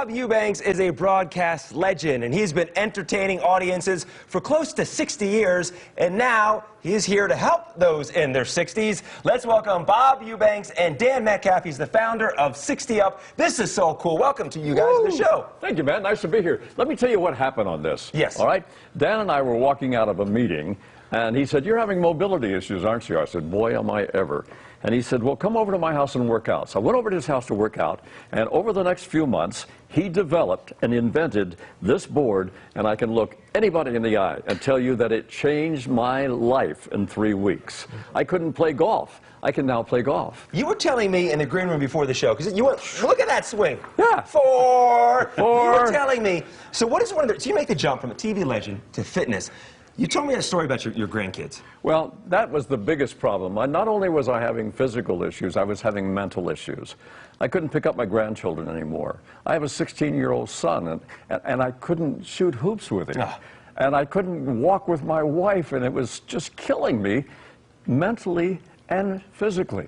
Bob Eubanks is a broadcast legend, and he's been entertaining audiences for close to 60 years, and now he's here to help those in their 60s. Let's welcome Bob Eubanks and Dan Metcalf. He's the founder of 60 Up. This is so cool. Welcome to you guys to the show. Thank you, man. Nice to be here. Let me tell you what happened on this. Yes. All right? Dan and I were walking out of a meeting, and he said, "You're having mobility issues, aren't you?" I said, "Boy, am I ever." And he said, "Well, come over to my house and work out." So I went over to his house to work out, and over the next few months, he developed and invented this board, and I can look anybody in the eye and tell you that it changed my life in 3 weeks. I couldn't play golf. I can now play golf. You were telling me in the green room before the show, because you went, look at that swing. Yeah. Four. You were telling me. So what is one of the, so you make the jump from a TV legend to fitness. You told me a story about your grandkids. Well, that was the biggest problem. Not only was I having physical issues, I was having mental issues. I couldn't pick up my grandchildren anymore. I have a 16-year-old son, and I couldn't shoot hoops with him. And I couldn't walk with my wife, and it was just killing me mentally and physically.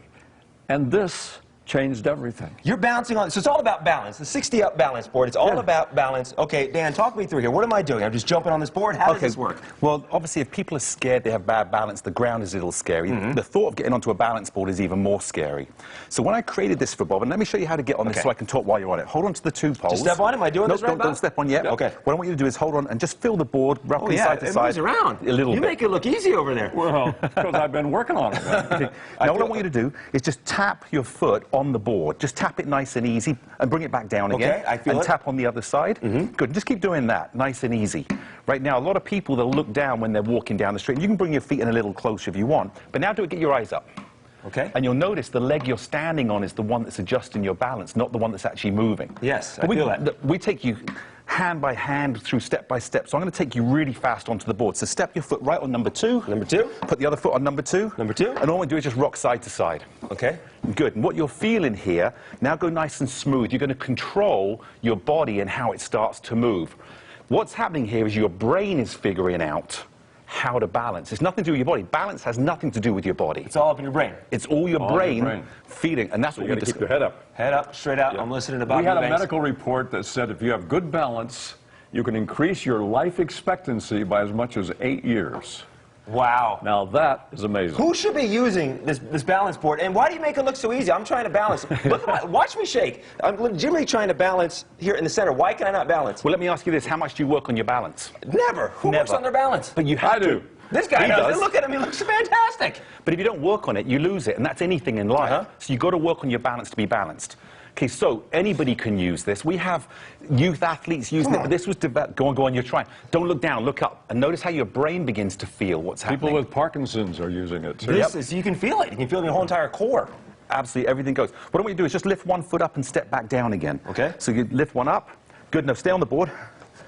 And this changed everything. You're bouncing on, so it's all about balance. The 60 Up balance board, it's all about balance. Okay, Dan, talk me through here. What am I doing? I'm just jumping on this board. How does this work? Well, obviously, if people are scared they have bad balance, the ground is a little scary. The thought of getting onto a balance board is even more scary. So when I created this for Bob, and let me show you how to get on this so I can talk while you're on it. Hold on to the two poles. Just step on it? Am I doing this right, don't step on yet. Okay. What I want you to do is hold on and just feel the board roughly side to side. It moves around. A little bit. You make it look easy over there. Well, because I've been working on it. Now, what I want you to do is just tap your foot on the board. Just tap it nice and easy and bring it back down again. Okay, I feel and it. Tap on the other side. Good. Just keep doing that, nice and easy. Right now, a lot of people, they'll look down when they're walking down the street. You can bring your feet in a little closer if you want, but now get your eyes up. Okay. And you'll notice the leg you're standing on is the one that's adjusting your balance, not the one that's actually moving. Yes, I feel that. We take you hand by hand through step by step. So I'm going to take you really fast onto the board. So step your foot right on number 2. Number 2. Put the other foot on number 2. Number 2. And all we do is just rock side to side. Okay. Good. And what you're feeling here, now go nice and smooth. You're going to control your body and how it starts to move. What's happening here is your brain is figuring out how to balance. It's nothing to do with your body. Balance has nothing to do with your body. It's all up in your brain. It's all your brain feeding, and that's so what you we got to keep your head up. Head up, straight out. Yeah. I'm listening to Bob We had Eubanks. a medical report that said if you have good balance, you can increase your life expectancy by as much as 8 years. Wow. Now that is amazing. Who should be using this balance board, and why do you make it look so easy? I'm trying to balance. Look at watch me shake. I'm legitimately trying to balance here in the center. Why can I not balance? Well, let me ask you this. How much do you work on your balance? Never. Who works on their balance? But you have to. This guy does. Look at him. He looks fantastic. But if you don't work on it, you lose it, and that's anything in life. So you've got to work on your balance to be balanced. Okay, so anybody can use this. We have youth athletes using it, but this was developed. Go on, you're trying. Don't look down, look up, and notice how your brain begins to feel what's happening. People with Parkinson's are using it too. This is, you can feel it. You can feel it in your whole entire core. Absolutely, everything goes. What I want you to do is just lift one foot up and step back down again. Okay. So you lift one up. Good, now stay on the board.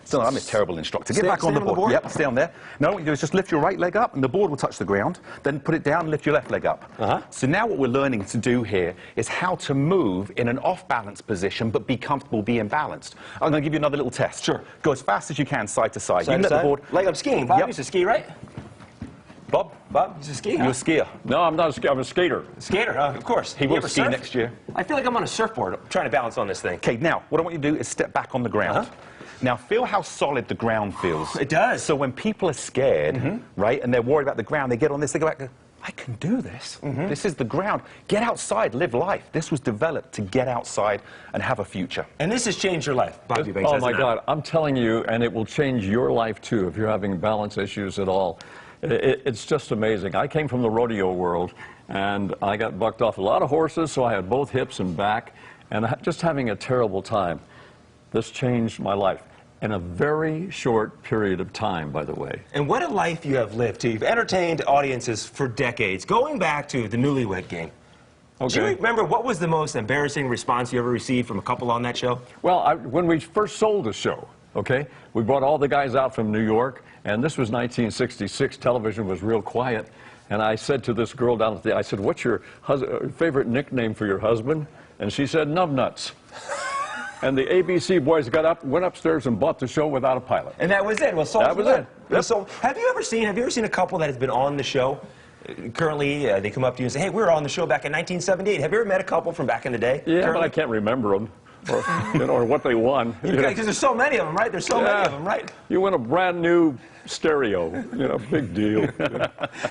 So I'm a terrible instructor. Get back on the board. Yep, stay on there. Now what you do is just lift your right leg up, and the board will touch the ground. Then put it down and lift your left leg up. So now what we're learning to do here is how to move in an off-balance position, but be comfortable being balanced. I'm going to give you another little test. Sure. Go as fast as you can, side to side. Side you to let side? the board. Like I'm skiing. Bob used to ski, right? Bob, he's a skier. You're a skier. No, I'm not a skier. I'm a skater. Skater, of course. He will ski next year. I feel like I'm on a surfboard trying to balance on this thing. Okay, now what I want you to do is step back on the ground. Now, feel how solid the ground feels. It does. So when people are scared, right, and they're worried about the ground, they get on this, they go back, I can do this. This is the ground. Get outside, live life. This was developed to get outside and have a future. And this has changed your life, Bob Eubanks. Oh, my God. I'm telling you, and it will change your life, too, if you're having balance issues at all. It's just amazing. I came from the rodeo world, and I got bucked off a lot of horses, so I had both hips and back, and just having a terrible time. This changed my life. In a very short period of time, by the way. And what a life you have lived, too. You've entertained audiences for decades, going back to the Newlywed Game. Okay. Do you remember what was the most embarrassing response you ever received from a couple on that show? Well, when we first sold the show, okay, we brought all the guys out from New York, and this was 1966. Television was real quiet. And I said to this girl down at I said, "What's your favorite nickname for your husband?" And she said, "Numbnuts." And the ABC boys went upstairs and bought the show without a pilot. And that was it. Well, that was it. Yep. So, have you ever seen a couple that has been on the show? Currently, they come up to you and say, "Hey, we were on the show back in 1978." Have you ever met a couple from back in the day? Yeah, currently? but I can't remember them. or, or what they won. Because there's so many of them, right? There's so many of them, right? You win a brand new stereo, big deal.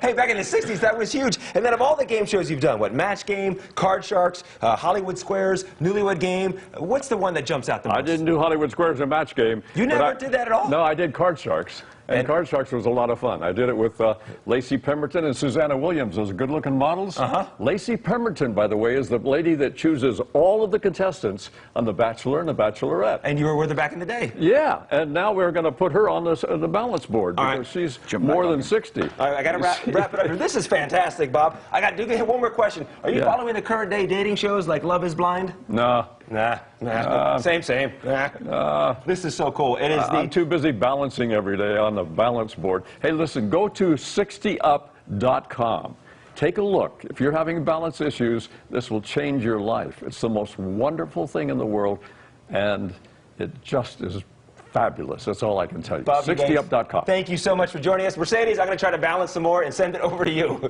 Hey, back in the 60s, that was huge. And then of all the game shows you've done, what, Match Game, Card Sharks, Hollywood Squares, Newlywed Game, what's the one that jumps out the most? I didn't do Hollywood Squares and Match Game. You never did that at all? No, I did Card Sharks. And Card Sharks was a lot of fun. I did it with Lacey Pemberton and Susanna Williams, those good-looking models. Lacey Pemberton, by the way, is the lady that chooses all of the contestants on The Bachelor and The Bachelorette. And you were with her back in the day. Yeah, and now we're going to put her on the balance board because she's more than 60. All right, I got to wrap it up. This is fantastic, Bob. I got to get one more question. Are you following the current day dating shows like Love is Blind? No. Nah. Same. This is so cool. It is I'm too busy balancing every day on the balance board. Hey, listen, go to 60up.com. Take a look. If you're having balance issues, this will change your life. It's the most wonderful thing in the world, and it just is fabulous. That's all I can tell you. 60up.com. Thank you so much for joining us. Mercedes, I'm going to try to balance some more and send it over to you.